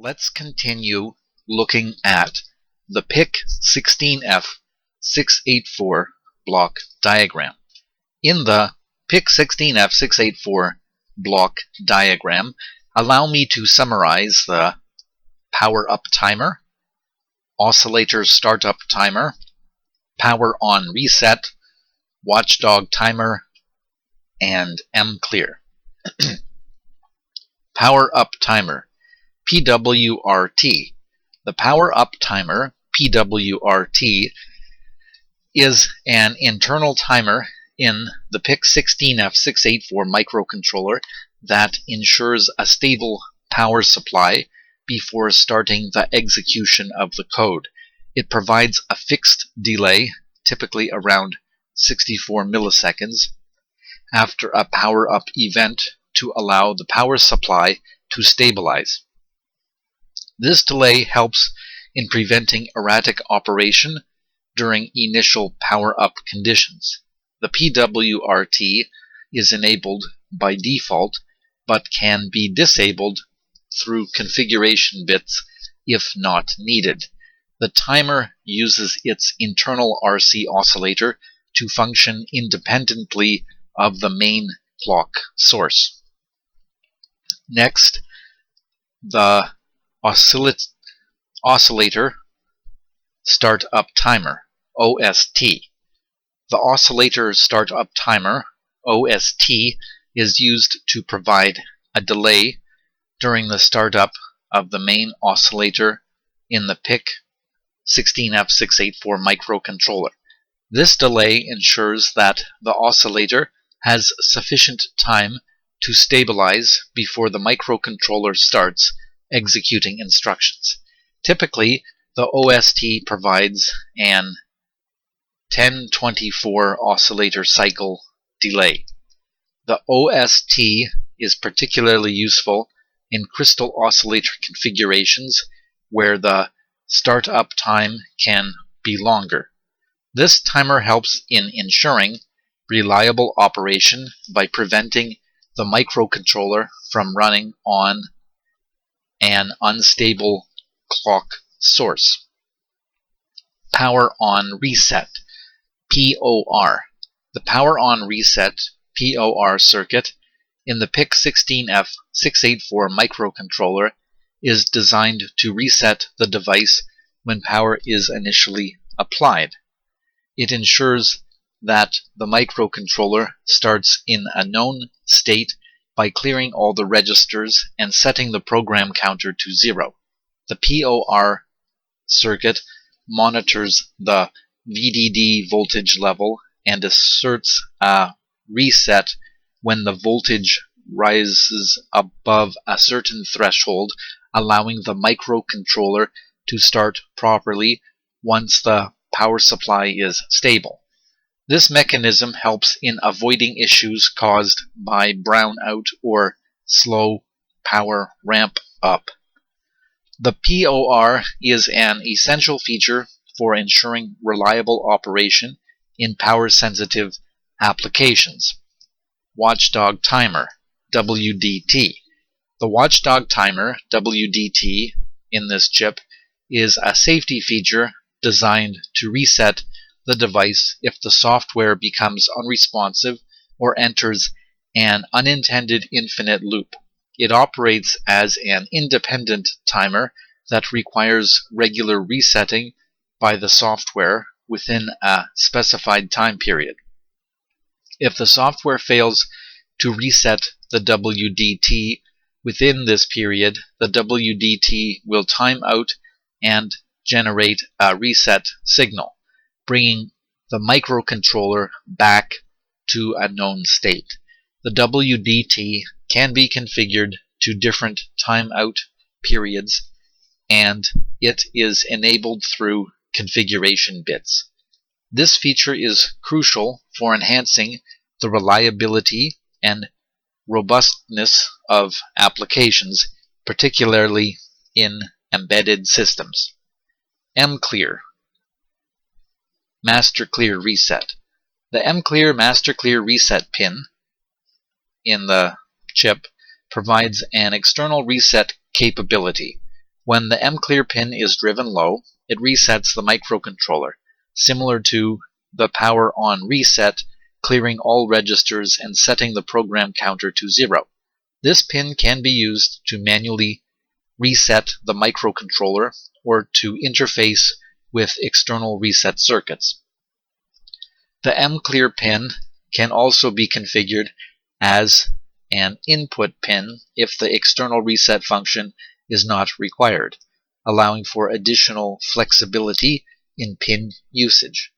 Let's continue looking at the PIC16F684 block diagram. In the PIC16F684 block diagram, allow me to summarize the power up timer, oscillator startup timer, power on reset, watchdog timer, and M-clear. Power up timer, PWRT. The power up timer, PWRT, is an internal timer in the PIC16F684 microcontroller that ensures a stable power supply before starting the execution of the code. It provides a fixed delay, typically around 64 milliseconds, after a power-up event to allow the power supply to stabilize. This delay helps in preventing erratic operation during initial power-up conditions. The PWRT is enabled by default, but can be disabled through configuration bits if not needed. The timer uses its internal RC oscillator to function independently of the main clock source. Next, the oscillator startup timer, OST. The oscillator startup timer, OST, is used to provide a delay during the startup of the main oscillator in the PIC16F684 microcontroller. This delay ensures that the oscillator has sufficient time to stabilize before the microcontroller starts executing instructions. Typically, the OST provides an 1024 oscillator cycle delay. The OST is particularly useful in crystal oscillator configurations where the startup time can be longer. This timer helps in ensuring reliable operation by preventing the microcontroller from running on an unstable clock source. Power on reset, POR. The power on reset, POR circuit in the PIC16F684 microcontroller is designed to reset the device when power is initially applied. It ensures that the microcontroller starts in a known state by clearing all the registers and setting the program counter to 0. The POR circuit monitors the VDD voltage level and asserts a reset when the voltage rises above a certain threshold, allowing the microcontroller to start properly once the power supply is stable. This mechanism helps in avoiding issues caused by brownout or slow power ramp up. The POR is an essential feature for ensuring reliable operation in power-sensitive applications. Watchdog timer, WDT. The watchdog timer, WDT, in this chip is a safety feature designed to reset the device if the software becomes unresponsive or enters an unintended infinite loop. It operates as an independent timer that requires regular resetting by the software within a specified time period. If the software fails to reset the WDT within this period, the WDT will time out and generate a reset signal, bringing the microcontroller back to a known state. The WDT can be configured to different timeout periods, and it is enabled through configuration bits. This feature is crucial for enhancing the reliability and robustness of applications, particularly in embedded systems. M-clear, master clear reset. The M-clear master clear reset pin in the chip provides an external reset capability. When the mClear pin is driven low, it resets the microcontroller, similar to the power on reset, clearing all registers and setting the program counter to 0. This pin can be used to manually reset the microcontroller or to interface with external reset circuits. The mClear pin can also be configured as an input pin if the external reset function is not required, allowing for additional flexibility in pin usage.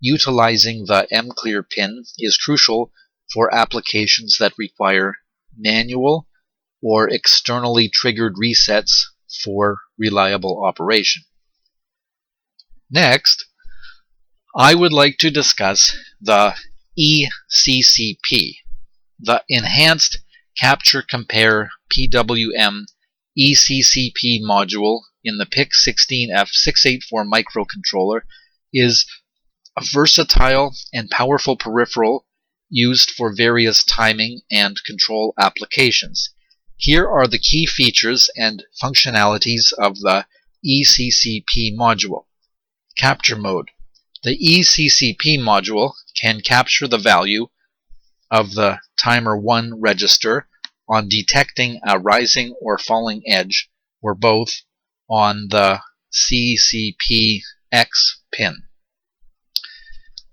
Utilizing the mClear pin is crucial for applications that require manual or externally triggered resets for reliable operation. Next, I would like to discuss the ECCP, the Enhanced Capture Compare PWM ECCP module in the PIC16F684 microcontroller is a versatile and powerful peripheral used for various timing and control applications. Here are the key features and functionalities of the ECCP module. Capture mode. The ECCP module can capture the value of the timer 1 register on detecting a rising or falling edge, or both, on the CCPX pin.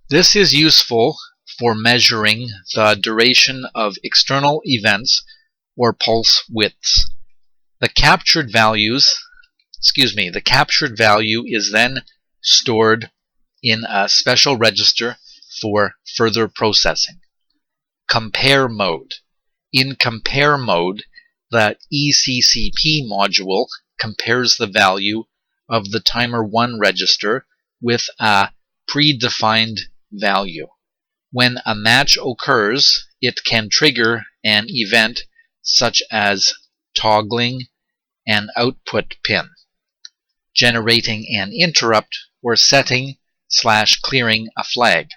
This is useful for measuring the duration of external events or pulse widths. The captured value is then stored in a special register for further processing. Compare mode. In compare mode, the ECCP module compares the value of the timer 1 register with a predefined value. When a match occurs, it can trigger an event such as toggling an output pin, generating an interrupt, or setting/clearing a flag.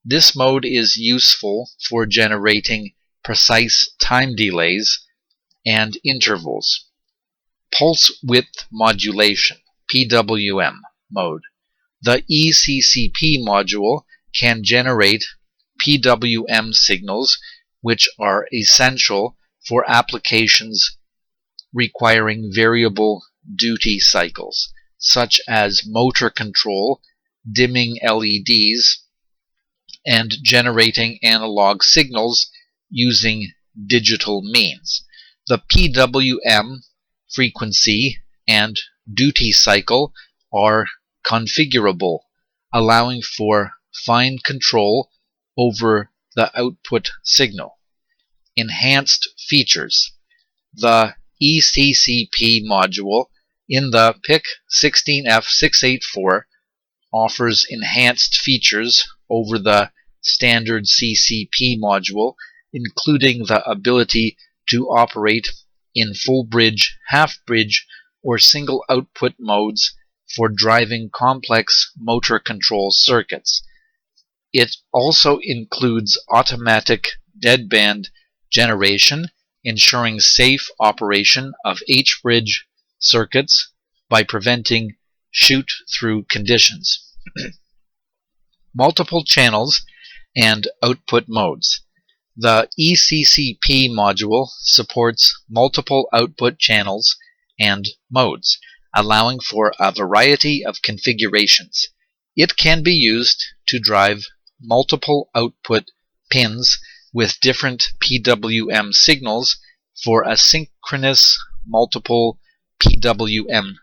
This mode is useful for generating precise time delays and intervals. Pulse width modulation, PWM mode. The ECCP module can generate PWM signals which are essential for applications requiring variable duty cycles, such as motor control, dimming LEDs, and generating analog signals using digital means. The PWM frequency and duty cycle are configurable, allowing for fine control over the output signal. Enhanced features. The ECCP module in the PIC16F684 offers enhanced features over the standard CCP module, including the ability to operate in full bridge, half bridge, or single output modes for driving complex motor control circuits. It also includes automatic deadband generation, ensuring safe operation of H-bridge circuits by preventing shoot-through conditions. Multiple channels and output modes. The ECCP module supports multiple output channels and modes, allowing for a variety of configurations. It can be used to drive multiple output pins with different PWM signals for asynchronous multiple PWM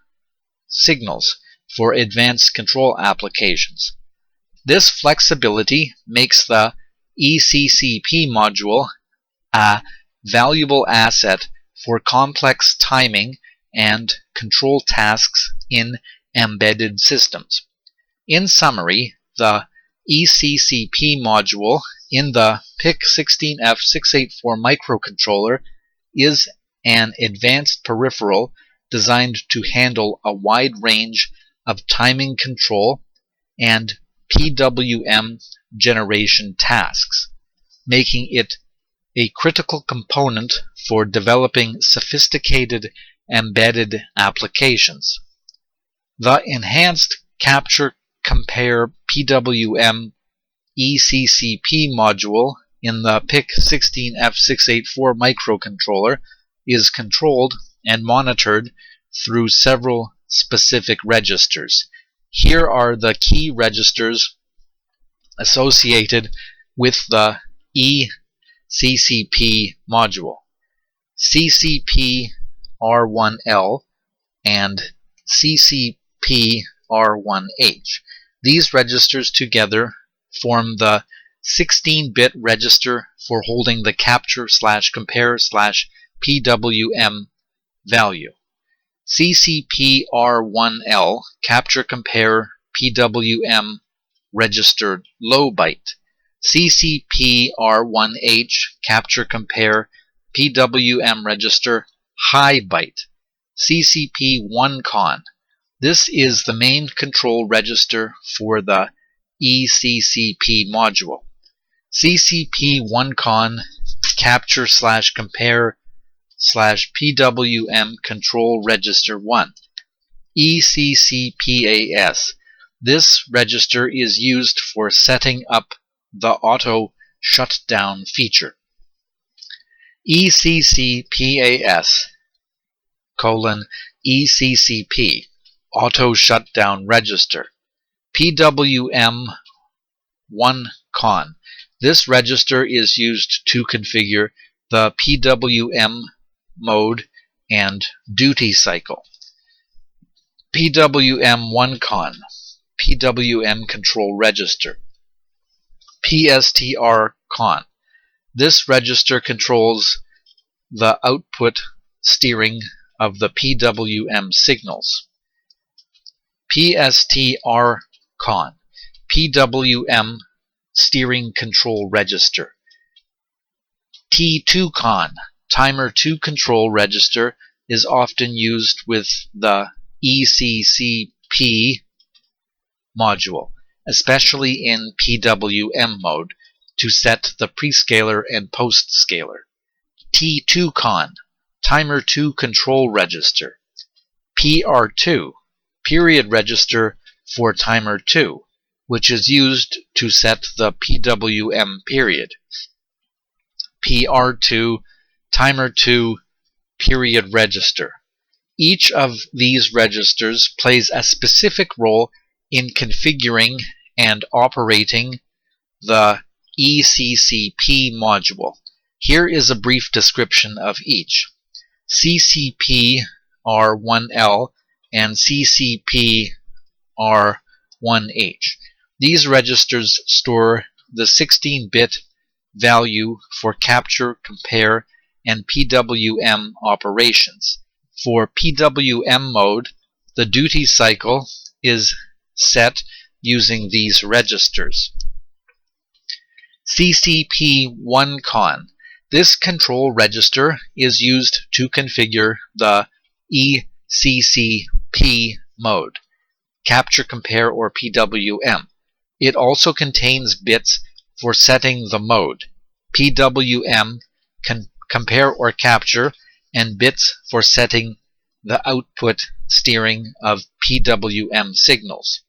signals for advanced control applications. This flexibility makes the ECCP module a valuable asset for complex timing and control tasks in embedded systems. In summary, the ECCP module in the PIC16F684 microcontroller is an advanced peripheral designed to handle a wide range of timing control and PWM generation tasks, making it a critical component for developing sophisticated embedded applications. The Enhanced Capture Compare PWM ECCP module in the PIC16F684 microcontroller is controlled and monitored through several specific registers. Here are the key registers associated with the ECCP module: CCP-R1L and CCP-R1H. These registers together form the 16-bit register for holding the capture/compare/PWM value. CCP-R1L capture compare PWM register low byte. CCP-R1H capture compare PWM register high byte. CCP1CON. This is the main control register for the ECCP module. CCP1CON capture/compare/PWM control register 1. ECCPAS. This register is used for setting up the auto shutdown feature. ECCPAS ECCP auto shutdown register. PWM1CON. This register is used to configure the PWM mode and duty cycle. PWM1CON PWM control register. PSTR-CON. This register controls the output steering of the PWM signals. PSTR-CON PWM steering control register. T2-CON timer 2 control register is often used with the ECCP module, especially in PWM mode, to set the prescaler and postscaler. T2-CON timer 2 control register. PR2 period register for timer 2, which is used to set the PWM period. PR2 timer 2 period register. Each of these registers plays a specific role in configuring and operating the ECCP module. Here is a brief description of each. CCP-R1L and CCP-R1H. These registers store the 16-bit value for capture, compare, and PWM operations. For PWM mode, the duty cycle is set using these registers. CCP1CON. This control register is used to configure the ECCP mode, capture, compare, or PWM. It also contains bits for setting the mode, PWM, compare or capture, and bits for setting the output steering of PWM signals.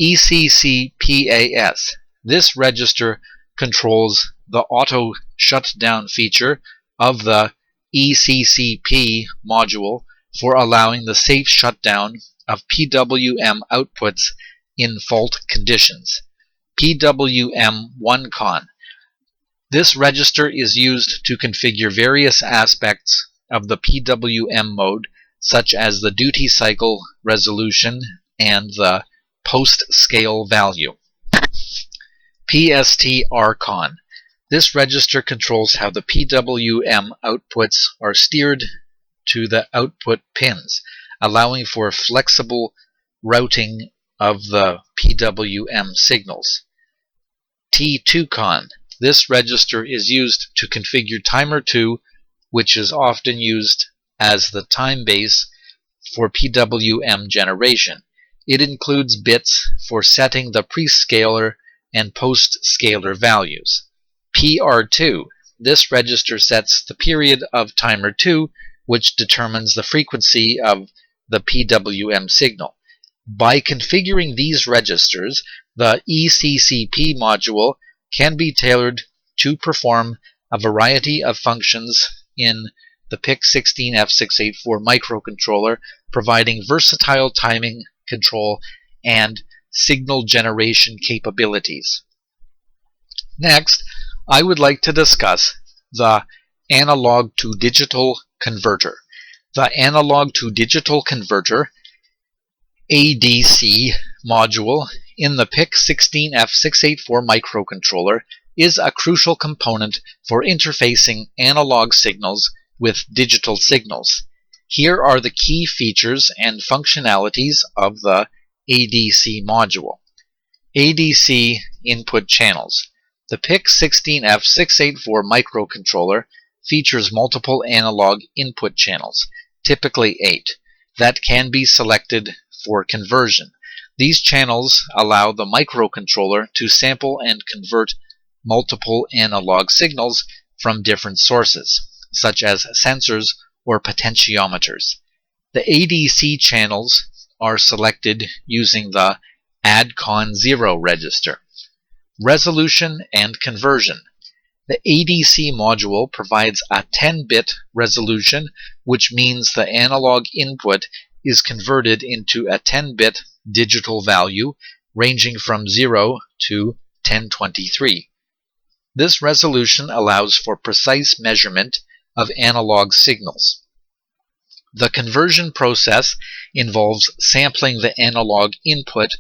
ECCPAS. This register controls the auto shutdown feature of the ECCP module for allowing the safe shutdown of PWM outputs in fault conditions. PWM1CON. This register is used to configure various aspects of the PWM mode, such as the duty cycle resolution and the post-scale value. PSTR-CON. This register controls how the PWM outputs are steered to the output pins, allowing for flexible routing of the PWM signals. T2-CON. This register is used to configure timer 2, which is often used as the time base for PWM generation. It includes bits for setting the prescaler and post-scaler values. PR2. This register sets the period of timer 2, which determines the frequency of the PWM signal. By configuring these registers, the ECCP module can be tailored to perform a variety of functions in the PIC16F684 microcontroller, providing versatile timing control and signal generation capabilities. Next, I would like to discuss the analog to digital converter. The analog to digital converter ADC module in the PIC16F684 microcontroller is a crucial component for interfacing analog signals with digital signals. Here are the key features and functionalities of the ADC module. ADC input channels. The PIC16F684 microcontroller features multiple analog input channels, typically 8, that can be selected for conversion. These channels allow the microcontroller to sample and convert multiple analog signals from different sources, such as sensors or potentiometers. The ADC channels are selected using the ADCON0 register. Resolution and conversion. The ADC module provides a 10-bit resolution, which means the analog input is converted into a 10-bit digital value ranging from 0 to 1023. This resolution allows for precise measurement of analog signals. The conversion process involves sampling the analog input,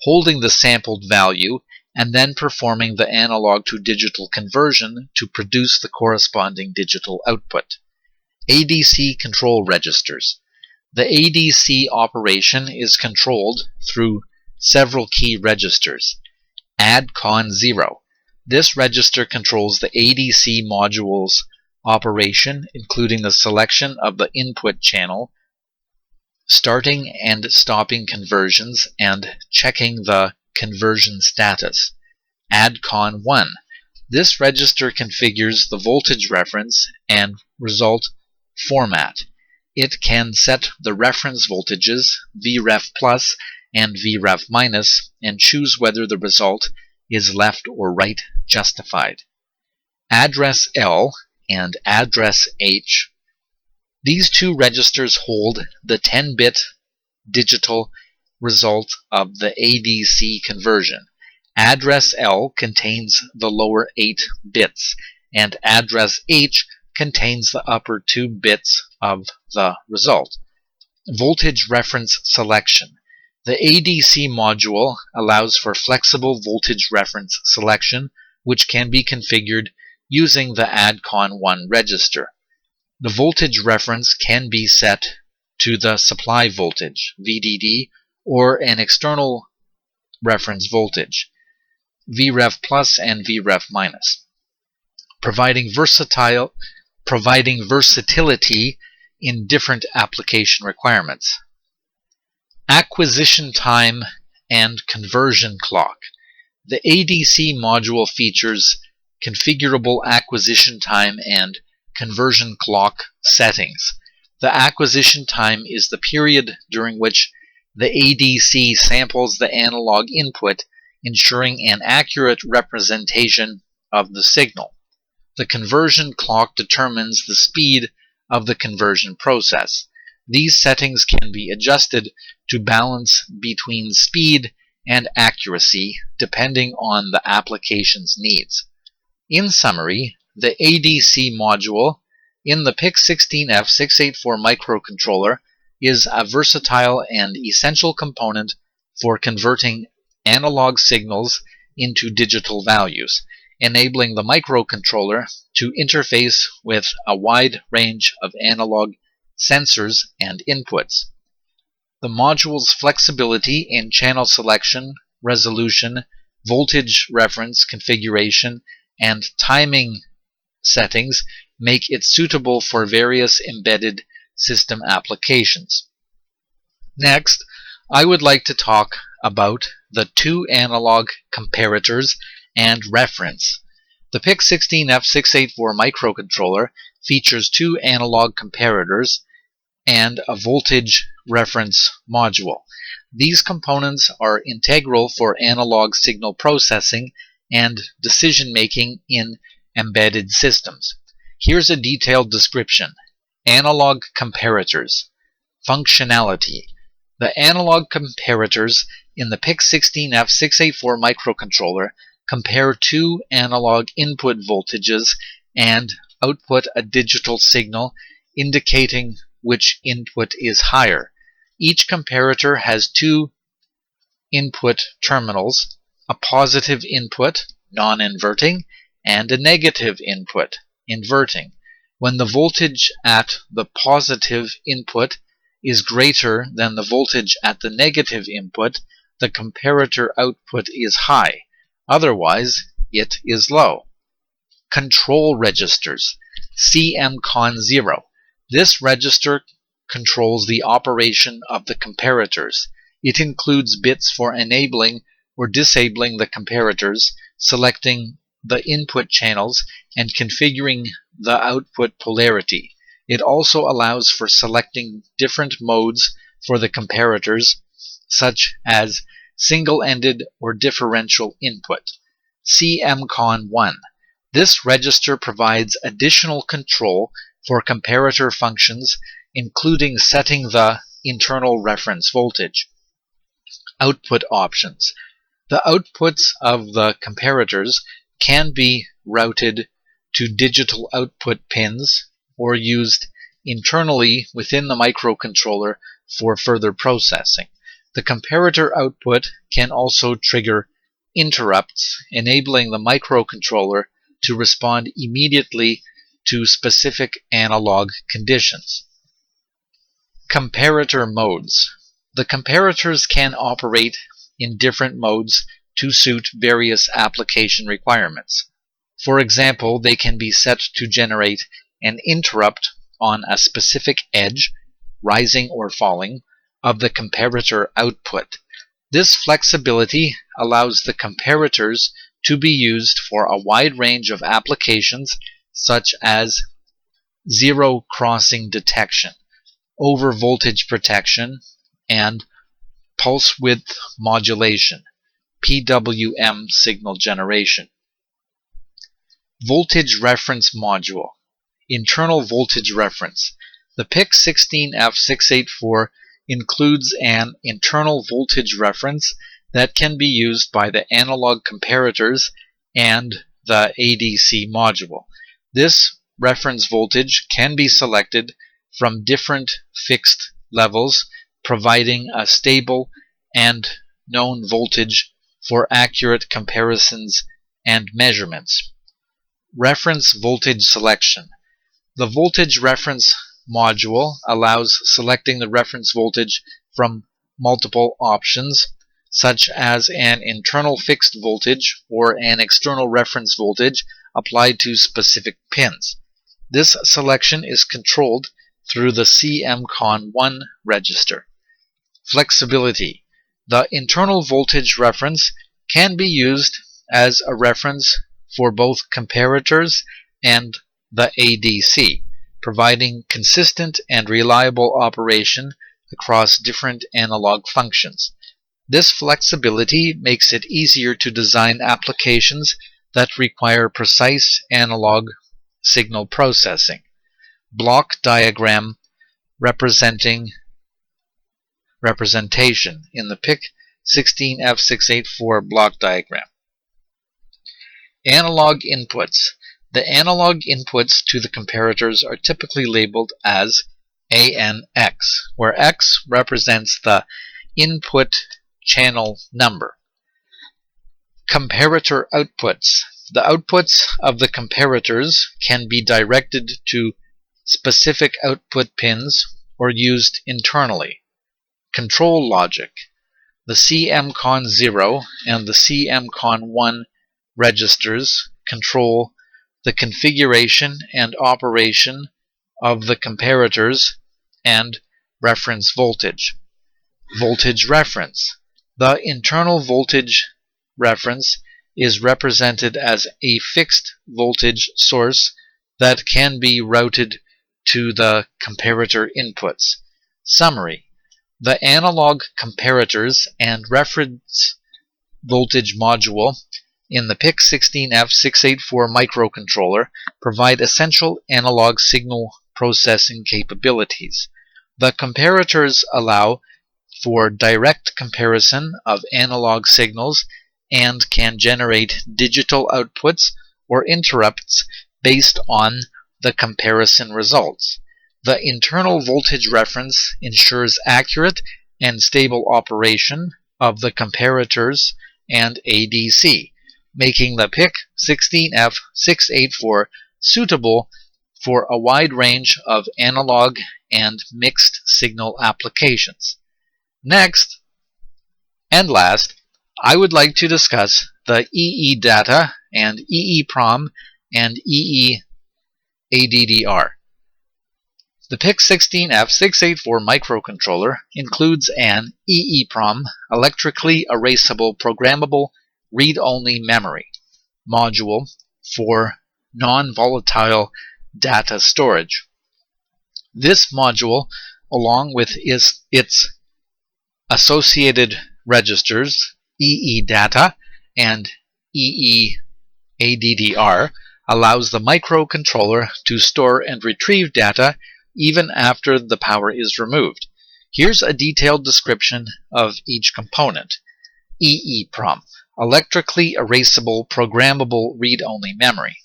holding the sampled value, and then performing the analog to digital conversion to produce the corresponding digital output. ADC control registers. The ADC operation is controlled through several key registers. ADCON0. This register controls the ADC module's operation, including the selection of the input channel, starting and stopping conversions, and checking the conversion status. ADCON1. This register configures the voltage reference and result format. It can set the reference voltages Vref plus and Vref minus and choose whether the result is left or right justified. Address L and address H. These two registers hold the 10-bit digital result of the ADC conversion. Address L contains the lower 8 bits, and address H contains the upper 2 bits of the result. Voltage reference selection. The ADC module allows for flexible voltage reference selection, which can be configured using the ADCON1 register. The voltage reference can be set to the supply voltage, VDD, or an external reference voltage, Vref plus and Vref minus, providing versatility in different application requirements. Acquisition time and conversion clock. The ADC module features configurable acquisition time and conversion clock settings. The acquisition time is the period during which the ADC samples the analog input, ensuring an accurate representation of the signal. The conversion clock determines the speed of the conversion process. These settings can be adjusted to balance between speed and accuracy depending on the application's needs. In summary, the ADC module in the PIC16F684 microcontroller is a versatile and essential component for converting analog signals into digital values, enabling the microcontroller to interface with a wide range of analog sensors and inputs. The module's flexibility in channel selection, resolution, voltage reference configuration, and timing settings make it suitable for various embedded system applications. Next, I would like to talk about the two analog comparators and reference. The PIC16F684 microcontroller features two analog comparators and a voltage reference module. These components are integral for analog signal processing and decision-making in embedded systems. Here's a detailed description. Analog comparators. Functionality. The analog comparators in the PIC16F684 microcontroller compare two analog input voltages and output a digital signal indicating which input is higher. Each comparator has two input terminals, a positive input, non-inverting, and a negative input, inverting. When the voltage at the positive input is greater than the voltage at the negative input, the comparator output is high. Otherwise, it is low. Control registers. CMCON0. This register controls the operation of the comparators. It includes bits for enabling or disabling the comparators, selecting the input channels, and configuring the output polarity. It also allows for selecting different modes for the comparators, such as single-ended or differential input. CMCON1. This register provides additional control for comparator functions, including setting the internal reference voltage. Output options. The outputs of the comparators can be routed to digital output pins or used internally within the microcontroller for further processing. The comparator output can also trigger interrupts, enabling the microcontroller to respond immediately to specific analog conditions. Comparator modes. The comparators can operate in different modes to suit various application requirements. For example, they can be set to generate an interrupt on a specific edge, rising or falling, of the comparator output. This flexibility allows the comparators to be used for a wide range of applications such as zero crossing detection, over voltage protection, and pulse width modulation, PWM signal generation. Voltage reference module. Internal voltage reference. The PIC16F684 includes an internal voltage reference that can be used by the analog comparators and the ADC module. This reference voltage can be selected from different fixed levels, providing a stable and known voltage for accurate comparisons and measurements. Reference voltage selection. The voltage reference module allows selecting the reference voltage from multiple options, such as an internal fixed voltage or an external reference voltage applied to specific pins. This selection is controlled through the CMCON1 register. Flexibility. The internal voltage reference can be used as a reference for both comparators and the ADC, providing consistent and reliable operation across different analog functions. This flexibility makes it easier to design applications that require precise analog signal processing. Block diagram representation in the PIC16F684 block diagram. Analog inputs. The analog inputs to the comparators are typically labeled as ANX, where X represents the input channel number. Comparator outputs. The outputs of the comparators can be directed to specific output pins or used internally. Control logic. The CMCON0 and the CMCON1 registers control the configuration and operation of the comparators and reference voltage. Voltage reference. The internal voltage reference is represented as a fixed voltage source that can be routed to the comparator inputs. Summary: the analog comparators and reference voltage module in the PIC16F684 microcontroller provide essential analog signal processing capabilities. The comparators allow for direct comparison of analog signals and can generate digital outputs or interrupts based on the comparison results. The internal voltage reference ensures accurate and stable operation of the comparators and ADC, making the PIC16F684 suitable for a wide range of analog and mixed signal applications. Next, and last, I would like to discuss the EE data and EEPROM and EE-ADDR. The PIC16F684 microcontroller includes an EEPROM, electrically erasable programmable read-only memory module for non-volatile data storage. This module, along with its associated registers, EE data and EE-ADDR, allows the microcontroller to store and retrieve data even after the power is removed. Here's a detailed description of each component. EEPROM, electrically erasable programmable read-only memory.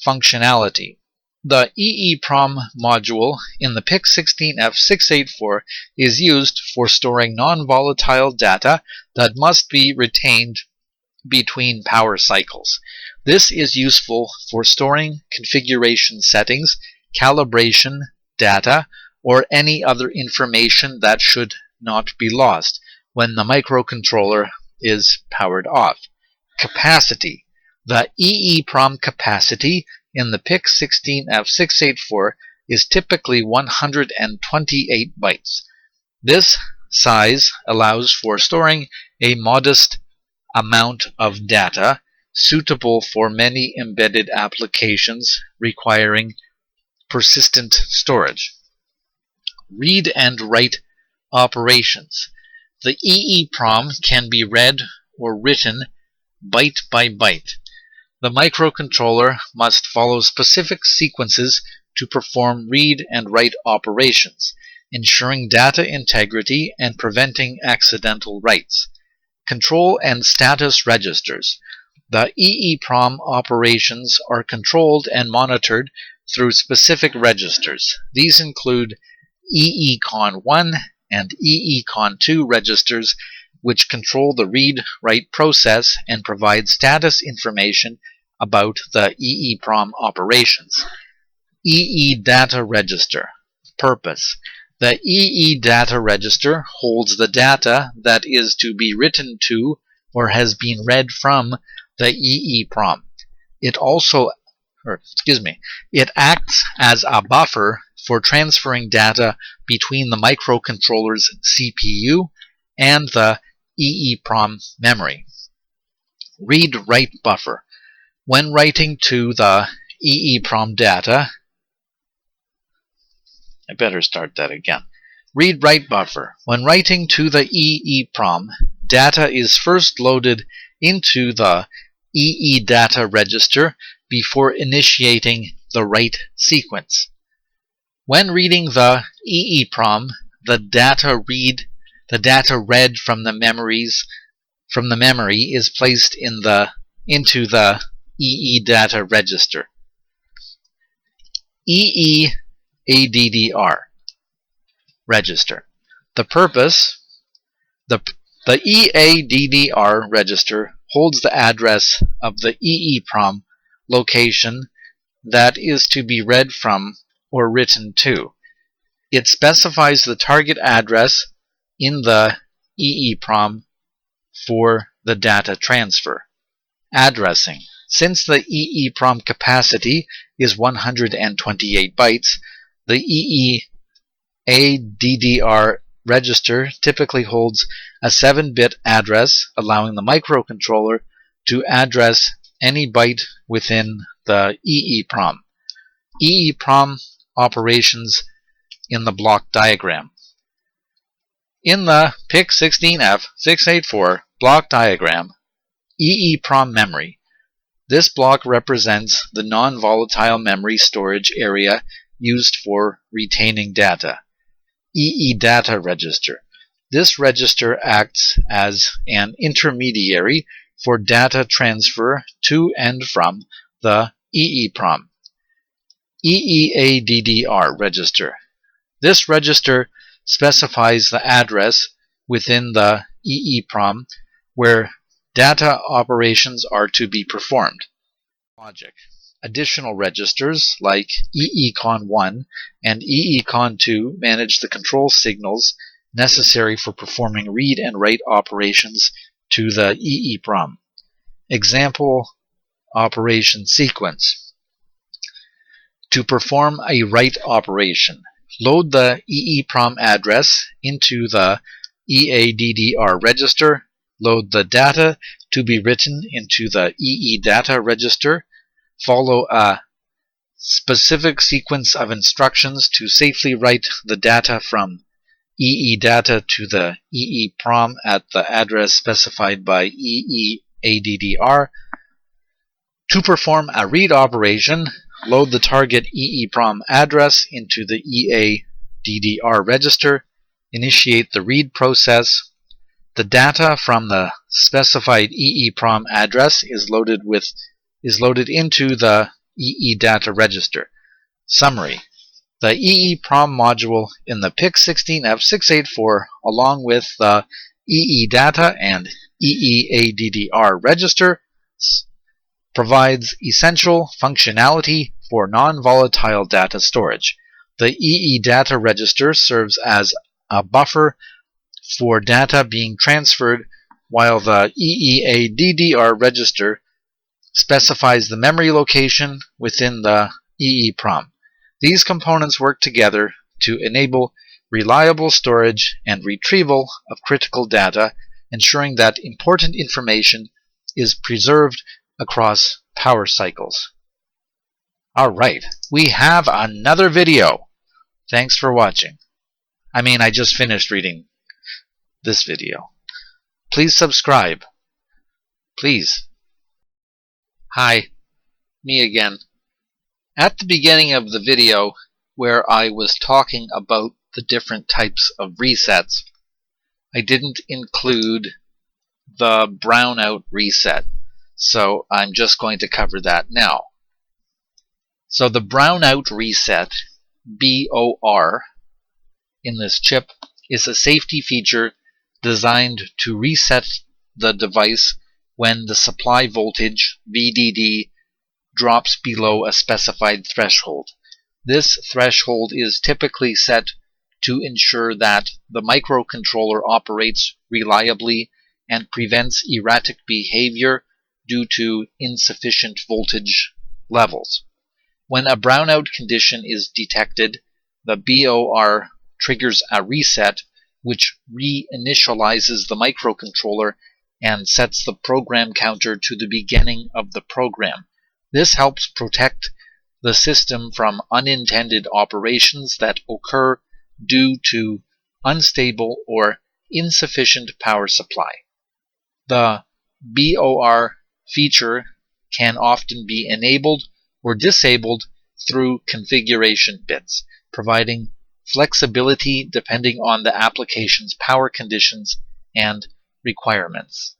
Functionality: the EEPROM module in the PIC16F684 is used for storing non-volatile data that must be retained between power cycles. This is useful for storing configuration settings, calibration data, or any other information that should not be lost when the microcontroller is powered off. Capacity: the EEPROM capacity in the PIC16F684 is typically 128 bytes. This size allows for storing a modest amount of data suitable for many embedded applications requiring persistent storage. Read and write operations: the EEPROM can be read or written byte by byte. The microcontroller must follow specific sequences to perform read and write operations, ensuring data integrity and preventing accidental writes. Control and status registers: the EEPROM operations are controlled and monitored through specific registers. These include EECON1 and EECON2 registers, which control the read-write process and provide status information about the EEPROM operations. EE data register. Purpose: the EE data register holds the data that is to be written to or has been read from the EEPROM. It acts as a buffer for transferring data between the microcontroller's CPU and the EEPROM memory. Read-write buffer: when writing to the EEPROM data, Read-write buffer: when writing to the EEPROM, data is first loaded into the EE data register before initiating the write sequence. When reading the EEPROM, the data read from the memory is placed into the EE data register. EE-ADDR register. The purpose: the EADDR register holds the address of the EEPROM location that is to be read from or written to. It specifies the target address in the EEPROM for the data transfer. Addressing: since the EEPROM capacity is 128 bytes, the EE-ADDR register typically holds a 7-bit address, allowing the microcontroller to address any byte within the EEPROM. EEPROM operations in the block diagram. In the PIC16F684 block diagram, EEPROM memory. This block represents the non-volatile memory storage area used for retaining data. EE data register. This register acts as an intermediary for data transfer to and from the EEPROM. EEADDR register. This register specifies the address within the EEPROM where data operations are to be performed. Logic. Additional registers like EECON1 and EECON2 manage the control signals necessary for performing read and write operations to the EEPROM. Example operation sequence. To perform a write operation, load the EEPROM address into the EADDR register, load the data to be written into the EE data register, follow a specific sequence of instructions to safely write the data from EE data to the EEPROM at the address specified by EEADDR. To perform a read operation, load the target EEPROM address into the EADDR register, initiate the read process. The data from the specified EEPROM address is loaded into the EE data register. Summary. The EEPROM module in the PIC16F684, along with the EE data and EEADDR register, provides essential functionality for non-volatile data storage. The EE data register serves as a buffer for data being transferred, while the EEADDR register specifies the memory location within the EEPROM. These components work together to enable reliable storage and retrieval of critical data, ensuring that important information is preserved across power cycles. Alright, we have another video. Thanks for watching. I just finished reading this video. Please subscribe. Please. Hi, me again. At the beginning of the video, where I was talking about the different types of resets, I didn't include the brownout reset, so I'm just going to cover that now. So the brownout reset, BOR, in this chip is a safety feature designed to reset the device when the supply voltage, VDD, drops below a specified threshold. This threshold is typically set to ensure that the microcontroller operates reliably and prevents erratic behavior due to insufficient voltage levels. When a brownout condition is detected, the BOR triggers a reset which reinitializes the microcontroller and sets the program counter to the beginning of the program. This helps protect the system from unintended operations that occur due to unstable or insufficient power supply. The BOR feature can often be enabled or disabled through configuration bits, providing flexibility depending on the application's power conditions and requirements.